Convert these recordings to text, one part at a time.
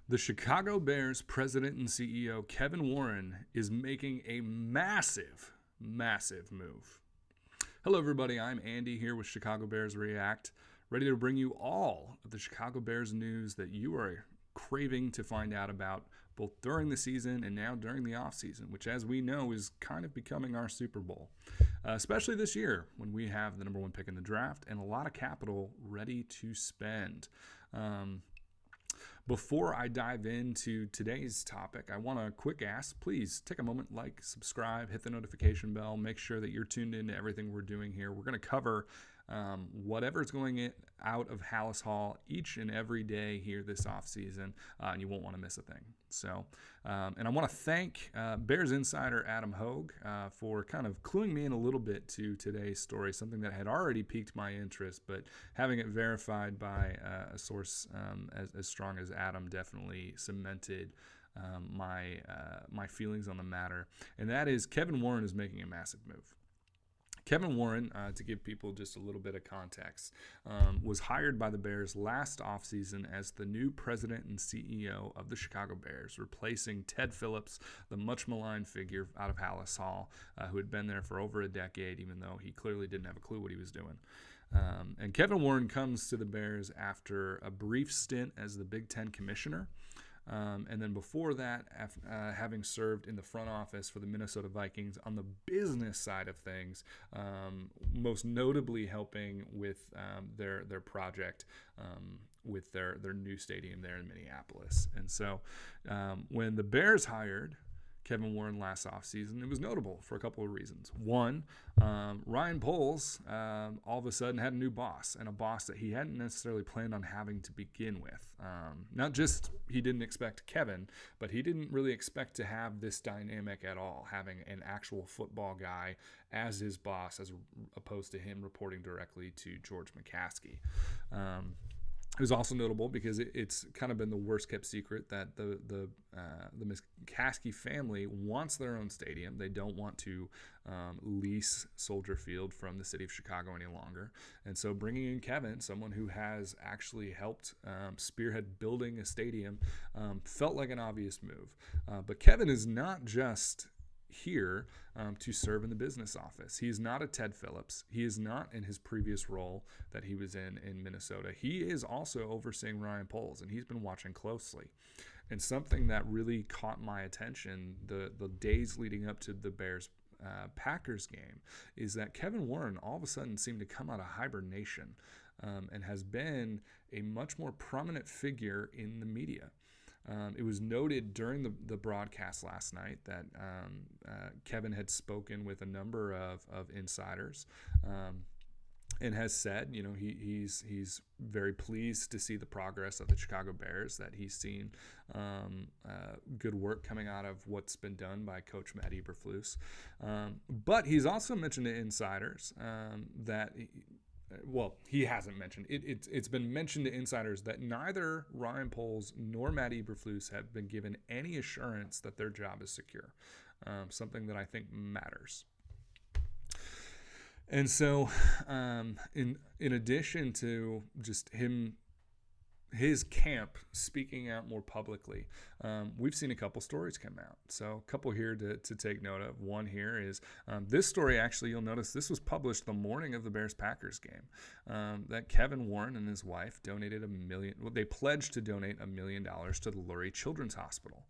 The Chicago Bears president and CEO Kevin Warren is making a massive, massive move. Hello, everybody. I'm Andy here with Chicago Bears React, ready to bring you all of the Chicago Bears news that you are craving to find out about both during the season and now during the offseason, which, as we know, is kind of becoming our Super Bowl, especially this year when we have the number one pick in the draft and a lot of capital ready to spend. Before I dive into today's topic, I want to quick ask, please take a moment, like, subscribe, hit the notification bell, make sure that you're tuned into everything we're doing here. We're going to cover whatever's going out of Halas Hall each and every day here this offseason, and you won't want to miss a thing. So, and I want to thank Bears insider Adam Hogue for kind of cluing me in a little bit to today's story, something that had already piqued my interest, but having it verified by a source as strong as Adam definitely cemented my feelings on the matter, and that is Kevin Warren is making a massive move. Kevin Warren, to give people just a little bit of context, was hired by the Bears last offseason as the new president and CEO of the Chicago Bears, replacing Ted Phillips, the much maligned figure out of Halas Hall, who had been there for over a decade, even though he clearly didn't have a clue what he was doing. And Kevin Warren comes to the Bears after a brief stint as the Big Ten commissioner. And then before that, having served in the front office for the Minnesota Vikings on the business side of things, most notably helping with their project with their new stadium there in Minneapolis. And so when the Bears hired Kevin Warren last offseason, it was notable for a couple of reasons. One, Ryan Poles all of a sudden had a new boss, and a boss that he hadn't necessarily planned on having to begin with. Not just he didn't expect Kevin, but he didn't really expect to have this dynamic at all, having an actual football guy as his boss, as opposed to him reporting directly to George McCaskey. It was also notable because it's kind of been the worst kept secret that the McCaskey family wants their own stadium. They don't want to lease Soldier Field from the city of Chicago any longer. And so bringing in Kevin, someone who has actually helped spearhead building a stadium, felt like an obvious move. But Kevin is not just here to serve in the business office. He is not a Ted Phillips. He is not in his previous role that he was in Minnesota. He is also overseeing Ryan Poles, and he's been watching closely. And something that really caught my attention the days leading up to the Bears Packers game is that Kevin Warren all of a sudden seemed to come out of hibernation and has been a much more prominent figure in the media. It was noted during the broadcast last night that Kevin had spoken with a number of insiders and has said, he's very pleased to see the progress of the Chicago Bears, that he's seen good work coming out of what's been done by Coach Matt Eberflus. But he's also mentioned to insiders that he hasn't mentioned it. It's been mentioned to insiders that neither Ryan Poles nor Matt Eberflus have been given any assurance that their job is secure, something that I think matters. And so, in addition to just his camp speaking out more publicly, we've seen a couple stories come out. So a couple here to take note of. One here is this story, actually, you'll notice this was published the morning of the Bears-Packers game, that Kevin Warren and his wife they pledged to donate $1 million to the Lurie Children's Hospital.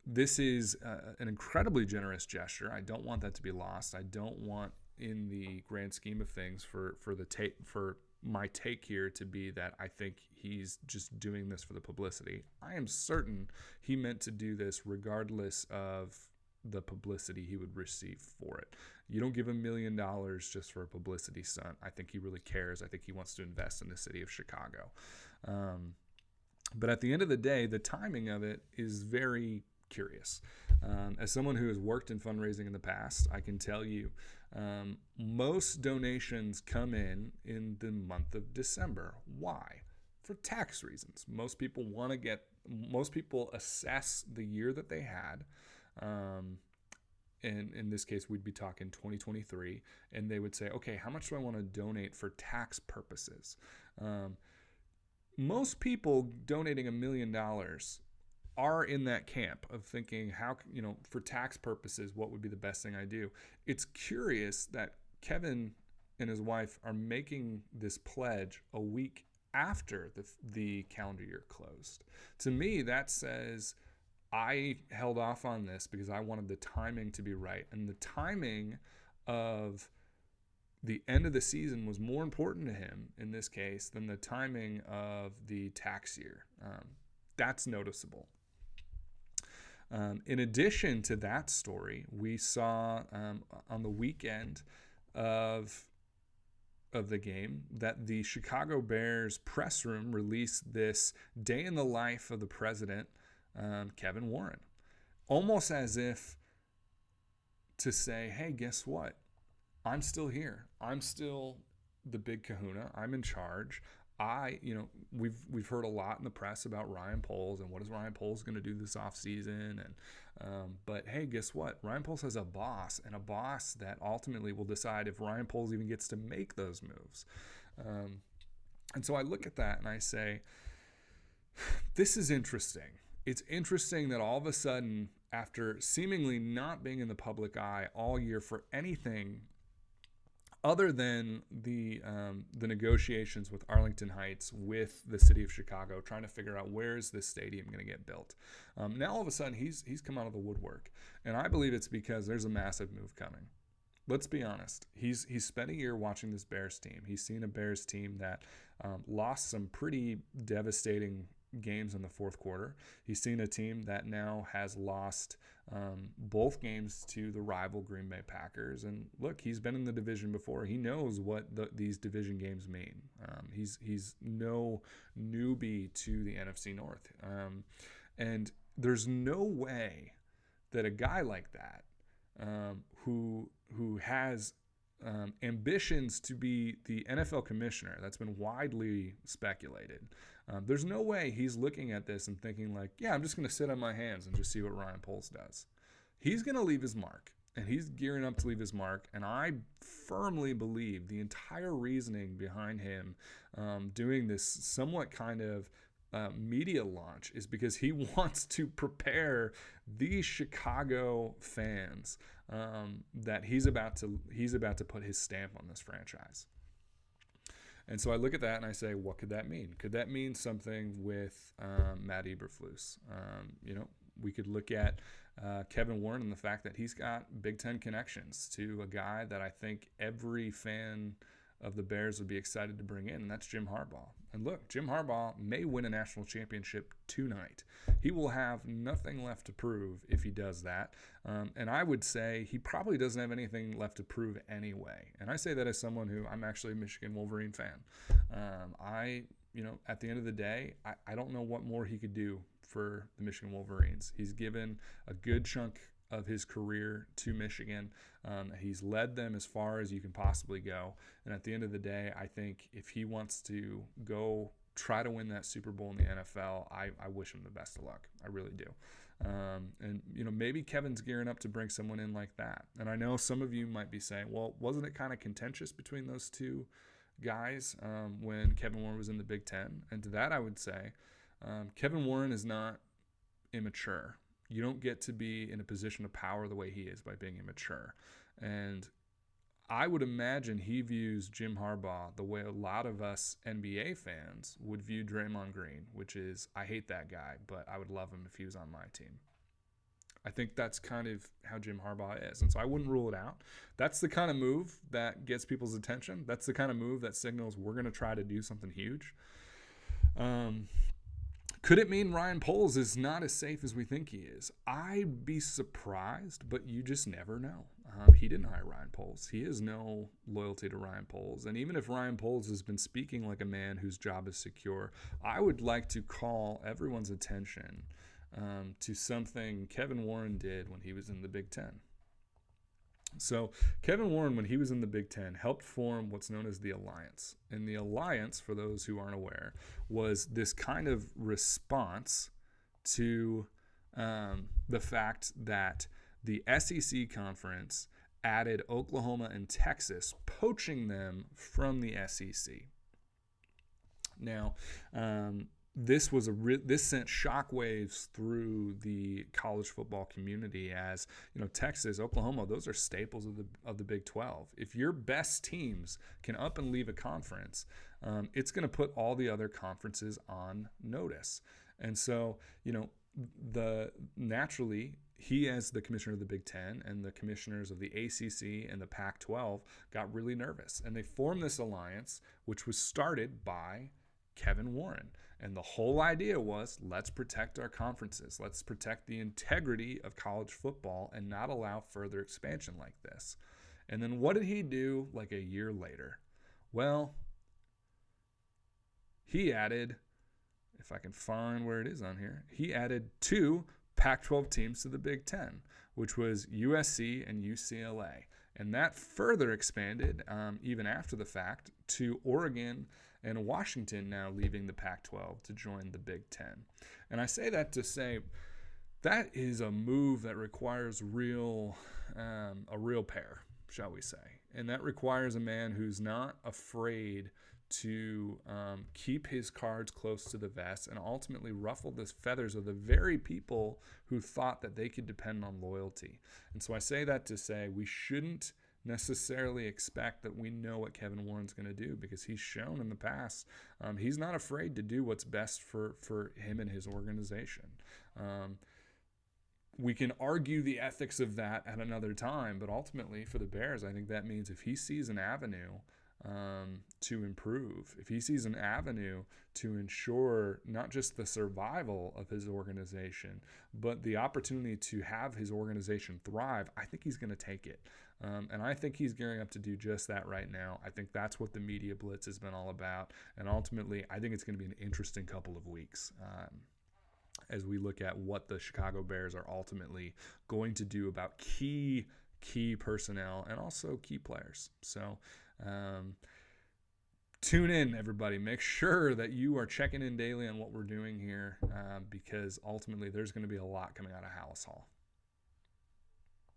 This is an incredibly generous gesture. I don't want that to be lost. I don't want, in the grand scheme of things, for my take here to be that I think he's just doing this for the publicity. I am certain he meant to do this regardless of the publicity he would receive for it. You don't give $1 million just for a publicity stunt. I think he really cares. I think he wants to invest in the city of Chicago. But at the end of the day, the timing of it is very curious. As someone who has worked in fundraising in the past, I can tell you most donations come in the month of December. Why? For tax reasons. Most people assess the year that they had, and in this case we'd be talking 2023, and they would say, okay, how much do I want to donate for tax purposes? most people donating $1 million are in that camp of thinking, how, for tax purposes, what would be the best thing I do? It's curious that Kevin and his wife are making this pledge a week after the calendar year closed. To me, that says I held off on this because I wanted the timing to be right. And the timing of the end of the season was more important to him in this case than the timing of the tax year. That's noticeable. In addition to that story, we saw on the weekend of the game that the Chicago Bears press room released this day in the life of the president, Kevin Warren, almost as if to say, hey, guess what? I'm still here. I'm still the big kahuna. I'm in charge. We've heard a lot in the press about Ryan Poles and what is Ryan Poles going to do this offseason. But hey, guess what? Ryan Poles has a boss, and a boss that ultimately will decide if Ryan Poles even gets to make those moves. And so I look at that and I say, this is interesting. It's interesting that all of a sudden, after seemingly not being in the public eye all year for anything other than the negotiations with Arlington Heights, with the city of Chicago, trying to figure out where is this stadium going to get built. Now all of a sudden he's come out of the woodwork, and I believe it's because there's a massive move coming. Let's be honest. He's spent a year watching this Bears team. He's seen a Bears team that lost some pretty devastating games in the fourth quarter. He's seen a team that now has lost both games to the rival Green Bay Packers. And look, he's been in the division before. He knows what these division games mean. He's no newbie to the NFC North. And there's no way that a guy like that, who has ambitions to be the NFL commissioner, that's been widely speculated, there's no way he's looking at this and thinking like, yeah, I'm just going to sit on my hands and just see what Ryan Poles does. He's going to leave his mark, and he's gearing up to leave his mark. And I firmly believe the entire reasoning behind him doing this somewhat kind of media launch is because he wants to prepare these Chicago fans that he's about to put his stamp on this franchise. And so I look at that and I say, what could that mean? Could that mean something with Matt Eberflus? We could look at Kevin Warren and the fact that he's got Big Ten connections to a guy that I think every fan of the Bears would be excited to bring in, and that's Jim Harbaugh. And look, Jim Harbaugh may win a national championship tonight. He will have nothing left to prove if he does that. And I would say he probably doesn't have anything left to prove anyway. And I say that as someone who, I'm actually a Michigan Wolverine fan. At the end of the day, I don't know what more he could do for the Michigan Wolverines. He's given a good chunk of his career to Michigan. He's led them as far as you can possibly go. And at the end of the day, I think if he wants to go try to win that Super Bowl in the NFL, I wish him the best of luck. I really do. Maybe Kevin's gearing up to bring someone in like that. And I know some of you might be saying, well, wasn't it kind of contentious between those two guys when Kevin Warren was in the Big Ten? And to that, I would say Kevin Warren is not immature. You don't get to be in a position of power the way he is by being immature. And I would imagine he views Jim Harbaugh the way a lot of us NBA fans would view Draymond Green, which is, I hate that guy, but I would love him if he was on my team. I think that's kind of how Jim Harbaugh is. And so I wouldn't rule it out. That's the kind of move that gets people's attention. That's the kind of move that signals we're going to try to do something huge. Could it mean Ryan Poles is not as safe as we think he is? I'd be surprised, but you just never know. He didn't hire Ryan Poles. He has no loyalty to Ryan Poles. And even if Ryan Poles has been speaking like a man whose job is secure, I would like to call everyone's attention to something Kevin Warren did when he was in the Big Ten. So Kevin Warren, when he was in the Big Ten, helped form what's known as the Alliance. And the Alliance, for those who aren't aware, was this kind of response to the fact that the SEC conference added Oklahoma and Texas, poaching them from the SEC. Now, this sent shockwaves through the college football community, as Texas, Oklahoma, those are staples of the Big 12. If your best teams can up and leave a conference, it's going to put all the other conferences on notice. And so, naturally, he, as the commissioner of the Big Ten, and the commissioners of the ACC and the Pac-12 got really nervous, and they formed this alliance, which was started by Kevin Warren. And the whole idea was, let's protect our conferences. Let's protect the integrity of college football and not allow further expansion like this. And then what did he do like a year later? Well, he added, if I can find where it is on here, he added 2 Pac-12 teams to the Big Ten, which was USC and UCLA. And that further expanded, even after the fact, to Oregon and Washington now leaving the Pac-12 to join the Big Ten. And I say that to say that is a move that requires a real pair, shall we say. And that requires a man who's not afraid to keep his cards close to the vest and ultimately ruffle the feathers of the very people who thought that they could depend on loyalty. And so I say that to say we shouldn't necessarily expect that we know what Kevin Warren's going to do, because he's shown in the past he's not afraid to do what's best for him and his organization. We can argue the ethics of that at another time, but ultimately for the Bears, I think that means if he sees an avenue to improve, if he sees an avenue to ensure not just the survival of his organization, but the opportunity to have his organization thrive, I think he's going to take it. And I think he's gearing up to do just that right now. I think that's what the media blitz has been all about. And ultimately, I think it's going to be an interesting couple of weeks as we look at what the Chicago Bears are ultimately going to do about key personnel and also key players. So tune in, everybody. Make sure that you are checking in daily on what we're doing here, because ultimately there's going to be a lot coming out of Halas Hall.